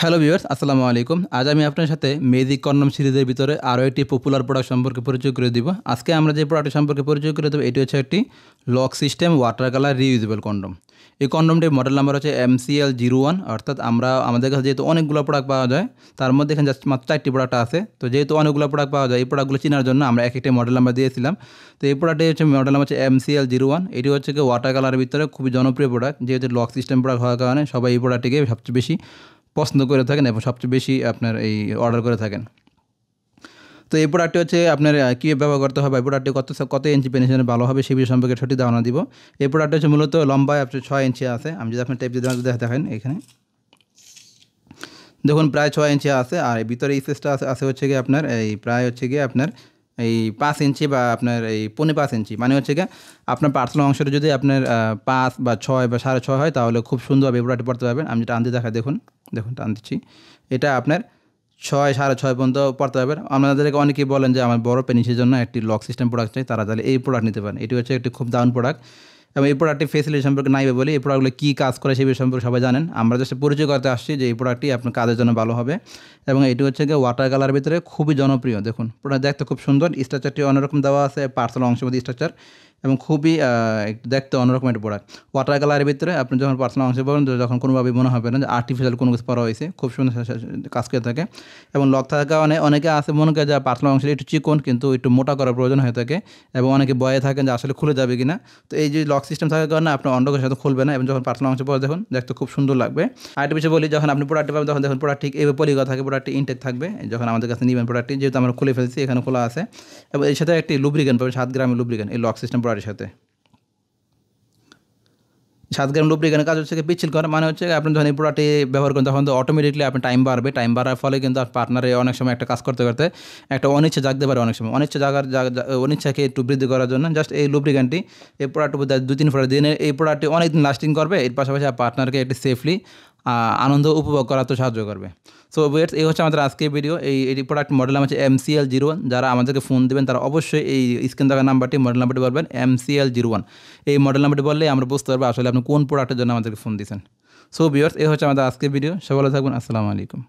Hello viewers, আসসালামু আলাইকুম। আজ আমি আপনার সাথে মেজিক কন্ডম সিরিজের ভিতরে আরও একটি পপুলার প্রোডাক্ট সম্পর্কে পরিচয় করে দিব। আজকে আমরা যে প্রোডাক্ট সম্পর্কে পরিচয় করে দেবো এটি হচ্ছে একটি lock system water colour reusable condom. এই কন্ডমটির মডেল নাম্বার হচ্ছে MCL01। অর্থাৎ আমাদের কাছে যেহেতু অনেকগুলো প্রোডাক্ট পাওয়া যায়, তার মধ্যে এখানে জাস্ট মাত্র 4টি প্রোডাক্ট আছে। তো যেহেতু অনেকগুলো প্রোডাক্ট পাওয়া যায়, এই প্রোডাক্টগুলো চেনার জন্য আমরা এক একটা মডেল নাম্বার দিয়েছিলাম। তো এই প্রোডাক্টটি হচ্ছে মডেল নাম্বার হচ্ছে MCL01। এটি হচ্ছে কি ওয়াটার কালারের ভিতরে খুবই জনপ্রিয় প্রোডাক্ট। যেহেতু লক সিস্টেম প্রোডাক্ট হওয়ার কারণে সবাই এই প্রোডাক্টটিকে সবচেয়ে বেশি পছন্দ করে থাকেন এবং সবচেয়ে বেশি আপনার এই অর্ডার করে থাকেন। তো এই প্রোডাক্টটি হচ্ছে আপনার কীভাবে ব্যবহার করতে হবে, এই প্রোডাক্টটি কত ইঞ্চি পেনিশনে ভালো হবে সেই বিষয় সম্পর্কে সঠিক ধারণা দিব। এই প্রোডাক্টটি হচ্ছে মূলত লম্বায় আপনার 6 ইঞ্চি আছে। আমি যদি আপনার টেপ যদি দেখেন এখানে দেখুন প্রায় 6 ইঞ্চি আছে। আর ভিতরে স্পেসটা আছে হচ্ছে গিয়ে আপনার এই প্রায় হচ্ছে গিয়ে আপনার এই 5 ইঞ্চি বা আপনার এই 5.25 ইঞ্চি, মানে হচ্ছে গিয়ে আপনার পার্সোনাল অংশটা যদি আপনার 5 বা 6 বা 6.5 হয় তাহলে খুব সুন্দরভাবে এই প্রোডাক্টটি পড়তে পারবেন। আমি যেটা টান দিয়ে দেখাই, দেখুন টান দিচ্ছি, এটা আপনার 6 6.5 পর্যন্ত পড়তে পারবেন। আপনাদেরকে অনেকেই বলেন যে আমার বড় পেনিসের জন্য একটি লক সিস্টেম প্রোডাক্ট চাই, তারা তাহলে এই প্রোডাক্ট নিতে পারেন। এটি হচ্ছে একটি খুব দারুণ প্রোডাক্ট এবং এই প্রোডাক্টটি ফেসিলিটি সম্পর্কে নাইবে বলি এই প্রোডাক্টগুলো কী কাজ করে সেই বিষয় সম্পর্কে সবাই জানেন। আমরা জাস্ট পরিচয় করতে আসছি যে এই প্রোডাক্টটি আপনার কাজের জন্য ভালো হবে। এবং এটি হচ্ছে গিয়ে ওয়াটার কালারের ভিতরে খুবই জনপ্রিয়। দেখুন প্রোডাক্ট দেখতে খুব সুন্দর, স্ট্রাকচারটি অন্যরকম দেওয়া আছে, পার্সোনাল অংশের মধ্যে স্ট্রাকচার এবং খুবই দেখতে অন্যরকম একটা প্রোডাক্ট। ওয়াটার কালারের ভিতরে আপনি যখন পার্সোনাল অংশে পাবেন যখন কোনোভাবে মনে হবে না যে আর্টিফিশিয়াল কোনো কিছু করা হয়েছে, খুব সুন্দর কাজ করে থাকে। এবং লক থাকার কারণে অনেকে আছে মনে করে যে পার্সোনাল অংশে একটু চিকন কিন্তু একটু মোটা করার প্রয়োজন হয়ে থাকে এবং অনেকে ভয়ে থাকেন যে আসলে খুলে যাবে কিনা। তো এই যে লক সিস্টেম থাকার কারণে আপনার অন্যকের সাথে খুলবে না এবং যখন পার্সোনাল অংশে পরে দেখুন দেখতে খুব সুন্দর লাগবে। আরেকটা বিষয় বলি, যখন আপনি প্রোডাক্টটি পাবেন তখন দেখুন প্রোডাক্ট ঠিক এইভাবে পলিগা থাকে, প্রোডাক্টটি ইনটেক থাকবে। যখন আমাদের কাছে নেবেন প্রোডাক্টটি, যেহেতু আমরা খুলে ফেলছি এখানে খোলা আছে এবং এর সাথে একটি লুব্রিকেন্ট পাবেন, 7 গ্রামের লুব্রিকেন্ট এই লক সিস্টেম প্রোডাক্টের সাথে। 7 গ্রাম লুব্রিকেন্টের কাজ হচ্ছে পিচ্ছিল করা, মানে হচ্ছে আপনি যখন এই প্রোডাক্টটি ব্যবহার করেন তখন তো অটোমেটিকলি আপনার টাইম বাড়বে। টাইম বাড়ার ফলে কিন্তু পার্টনারে অনেক সময় একটা কাজ করতে করতে একটা অনিচ্ছা জাগতে পারে। অনেক সময় অনিচ্ছাকে একটু বৃদ্ধি করার জন্য জাস্ট এই লুব্রিকেন্টটি এই প্রোডাক্টের মধ্যে 2-3 ফোঁটা দিনে এই প্রোডাক্টটি অনেক দিন লাস্টিং করবে। এর পাশাপাশি পার্টনারকে একটি সেফলি আনন্দ উপভোগ করাতে সাহায্য করবে। সো ওয়েটস, এই হচ্ছে আমাদের আজকের ভিডিও। এই প্রোডাক্ট মডেল নাম হচ্ছে MCL01। যারা আমাদেরকে ফোন দেবেন তারা অবশ্যই এই স্ক্রিন থাকা নাম্বারটি মডেল নাম্বারটি বলবেন MCL01। এই মডেল নাম্বারটি বললেই আমরা বুঝতে পারবো আসলে আপনি কোন প্রোডাক্টের জন্য আমাদেরকে ফোন দিয়েছেন। সো ভিউয়ার্স, এই হচ্ছে আমাদের আজকের ভিডিও। সবাই ভালো থাকবেন। আসসালামু আলাইকুম।